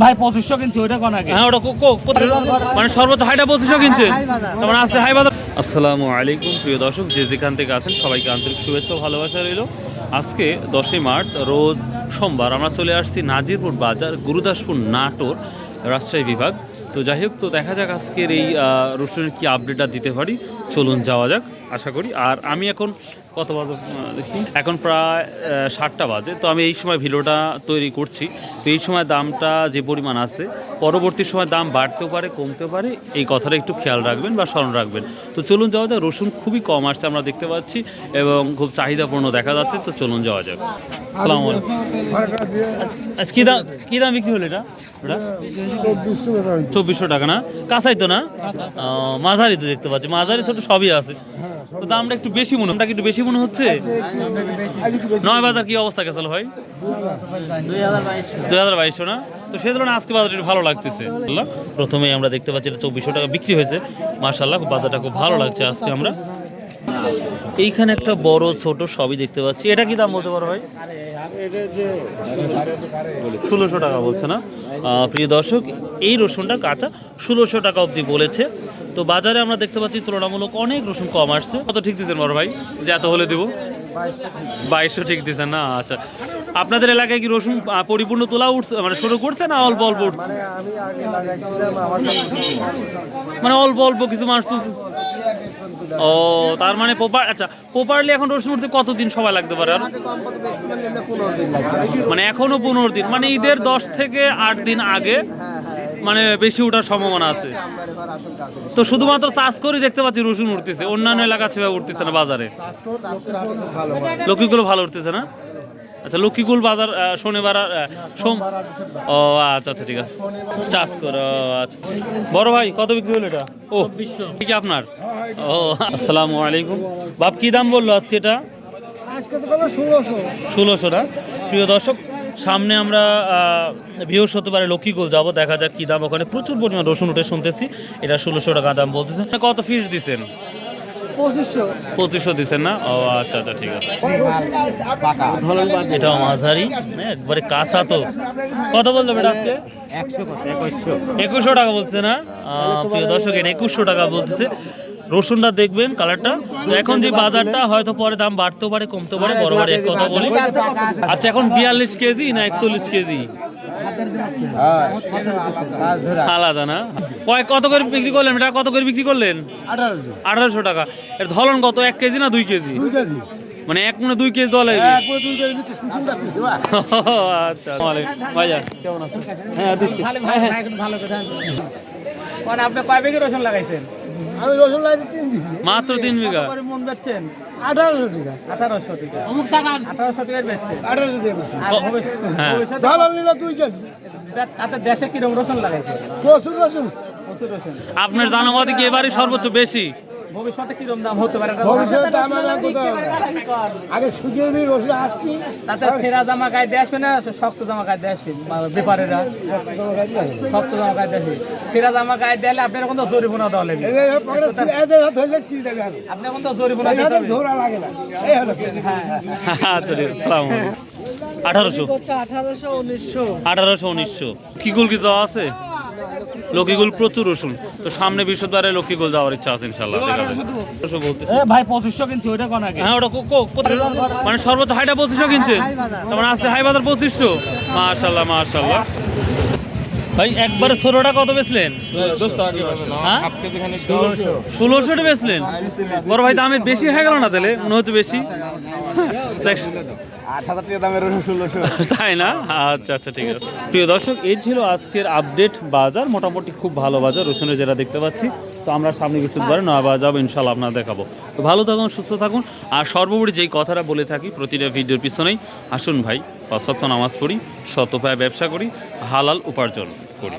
ভাই 2500 কিনছে ওইটা কোন আগে? হ্যাঁ ওটা মানে সর্বোচ্চ হাইটা 2500 কিনছে। তার আজকে হাই বাজার। আসসালামু আলাইকুম প্রিয় দর্শক, যে যেখান থেকে আছেন সবাইকে আন্তরিক শুভেচ্ছা ও ভালোবাসা রইল। আজকে 10ই মার্চ রোজ সোমবার আমরা চলে আসছি নাজিরপুর বাজার, গুরুদাসপুর, নাটোর, রাজশাহী বিভাগ। তো যাই হোক, তো দেখা যাক আজকের এই রসুনের কি আপডেটটা দিতে পারি। চলুন যাওয়া যাক আশা করি। আর আমি এখন কত বাজে দেখি, এখন প্রায় 7টা বাজে। তো আমি এই সময় ভিডিওটা তৈরি করছি। তো এই সময় দামটা যে পরিমাণ আছে, পরবর্তী সময় দাম বাড়তেও পারে কমতেও পারে, এই কথাটা একটু খেয়াল রাখবেন বা স্মরণ রাখবেন। তো চলুন যাওয়া যাক। রসুন খুবই কম আসছে আমরা দেখতে পাচ্ছি এবং খুব চাহিদাপূর্ণ দেখা যাচ্ছে। তো চলুন যাওয়া যাক। আসসালামু আলাইকুম। আজ কী দাম বিক্রি হলো এটা? 2400 টাকা না? কাঁচাই তো না? মাঝারি তো দেখতে পাচ্ছি, মাঝারি ছোট সবই আছে। তো দামটা একটু বেশি মনে হচ্ছে, একটু বেশি মনে হচ্ছে। নয় বাজার কি অবস্থা গেছিল ভাই? 2200 না? তো সেই তুলনায় আজকে বাজারটা একটু ভালো লাগতেছে। প্রথমেই আমরা দেখতে পাচ্ছি এটা 2400 টাকা বিক্রি হয়েছে। মাশাআল্লাহ, বাজারটা খুব ভালো লাগছে আজকে। আমরা এইখানে একটা বড় ছোট সবই দেখতে পাচ্ছি। এটা কি দাম বলতে পারো ভাই? 1600 টাকা বলছে না? প্রিয় দর্শক, এই রসুনটা কাঁচা 1600 টাকা অবধি বলেছে। তো বাজারে আমরা দেখতে পাচ্ছি তুলনামূলক অনেক রসুন কম আসছে। কত ঠিক দিচ্ছেন বড় ভাই, যে এত হলে দেবো? 2200 ঠিক দিচ্ছেন না? আচ্ছা, আপনাদের এলাকায় কি রসুন পরিপূর্ণ তোলা উঠছে, মানে শুরু করছে না অল্প অল্প উঠছে? মানে অল্প অল্প কিছু মাস তুলছে। ও, তার মানে আচ্ছা, প্রপারলি এখন রসুন উঠতে কতদিন সময় লাগতে পারে? আর মানে এখনো 15 দিন, মানে ঈদের 10 থেকে 8 দিন আগে মানে বেশি ওঠার সম্ভাবনা আছে। তো শুধুমাত্র চাষ করে দেখতে পাচ্ছি রসুন উঠতেছে, অন্যান্য এলাকা সেভাবে উঠতেছে না বাজারে। লক্ষ্মীগুলো ভালো উঠতেছে না? আচ্ছা, লক্ষ্মীকুল বাজার শনিবার ও আচ্ছা আচ্ছা, ঠিক আছে, চাষ করো। আচ্ছা বড় ভাই, কত বিক্রি হলো এটা? ও, ঠিক আপনার। ও, আসসালামু আলাইকুম। বাপ কি দাম বললো আজকে এটা? 1600 না? প্রিয় দর্শক, সামনে আমরা বৃহস্পতিবারে লক্ষ্মীকুল যাব, দেখা যাক কি দাম। ওখানে প্রচুর পরিমাণ রসুন উঠে শুনতেছি। এটা 1600 টাকা দাম বলতেছে। কত ফিস দিচ্ছেন? 2500 দিচ্ছেন না? ও আচ্ছা আচ্ছা, ঠিক আছে। এটাও মাঝারি, একবারে কাঁচা। তো কত বললো বেটা আজকে? 2100 টাকা বলছে না? প্রিয় দর্শক, 2100 টাকা বলতেছে। রসুনটা দেখবেন কালারটা। তো এখন যে বাজারটা, হয়তো পরে দাম বাড়তেও পারে কমতেও পারে, বড় বড় এক কথা বলি। আচ্ছা, এখন 42 কেজি না 41 কেজি? আলাদা না? কত করে বিক্রি করলেন এটা? কত করে বিক্রি করলেন? 1800 টাকা। এর ধলন কত, 1 কেজি না 2 কেজি? মানে 1 মনে 2 কেজি দলে? আচ্ছা, ভাইজান কেমন আছেন? হ্যাঁ দিচ্ছি। আপনি কয় বিঘা রসুন লাগাইছেন? আমি রসুন লাগাইছি 3 বিঘা। মাত্র 3 বিঘা? মন বেচছেন 1800 টাকা। 1800 টাকা। অমুক টাকা 1800 টাকায় বেচছেন? 1800 টাকা। হ্যাঁ, ধান নিল 2 কেজি। আপনার দেশে কি রকম রসুন লাগাইছে? প্রচুর রসুন। প্রচুর রসুন। আপনার জানামতে কি এবারে সর্বোচ্চ বেশি? ভবিষ্যতে কি রকম দাম হতে পারে? ভবিষ্যতে দাম আগে শুকিয়ে নিয়ে রসুন আসবি, তাতে ছেঁড়া জামা গায়ে দিয়ে আসবে না শক্ত জামা গায়ে দিয়ে আসবে? ব্যাপারেরা শক্ত জামা গায়ে দিয়ে আসবে। ছেঁড়া জামা গায়ে দিলে আপনার এখন তো জরিমানা দেওয়া লাগবে। আপনি এখন তো জরিমানা ধরা লাগে না। এই হলো 1800 1900 কি গুল কি যাওয়া আছে? লক্ষ্মীকুল প্রচুর রসুন। তো সামনে বৃহস্পতিবারে লক্ষ্মীকুল যাওয়ার ইচ্ছা আছে ইনশাআল্লাহ। ভাই 2500 কিনছে ওইটা কোন আগে? হ্যাঁ, ওটা মানে সর্বোচ্চ হাইটা 2500 কিনছে। তার আজকে হাই বাজার 2500। মাশাআল্লাহ মাশাআল্লাহ। ভাই একবারে 16 টাকা কত বেচলেন? 1600 টাকা বেচলেন? বড় ভাই দামে বেশি হয়ে গেল না তাহলে? মনে হচ্ছে বেশি। 8000 টাকা দামের রসুন 1600, তাই না? আচ্ছা আচ্ছা, ঠিক আছে। প্রিয় দর্শক, এই ছিল আজকের আপডেট বাজার। মোটামুটি খুব ভালো বাজার রসুনের যেটা দেখতে পাচ্ছি। তো আমরা সামনে বৃহস্পতিবারে নয়া বাজার যাবো ইনশাল্লাহ, আপনারা দেখাবো। তো ভালো থাকুন, সুস্থ থাকুন। আর সর্বোপরি যেই কথাটা বলে থাকি প্রতিটা ভিডিওর পিছনেই, আসুন ভাই 5 ওয়াক্ত নামাজ পড়ি, সৎ উপায়ে ব্যবসা করি, হালাল উপার্জন করি।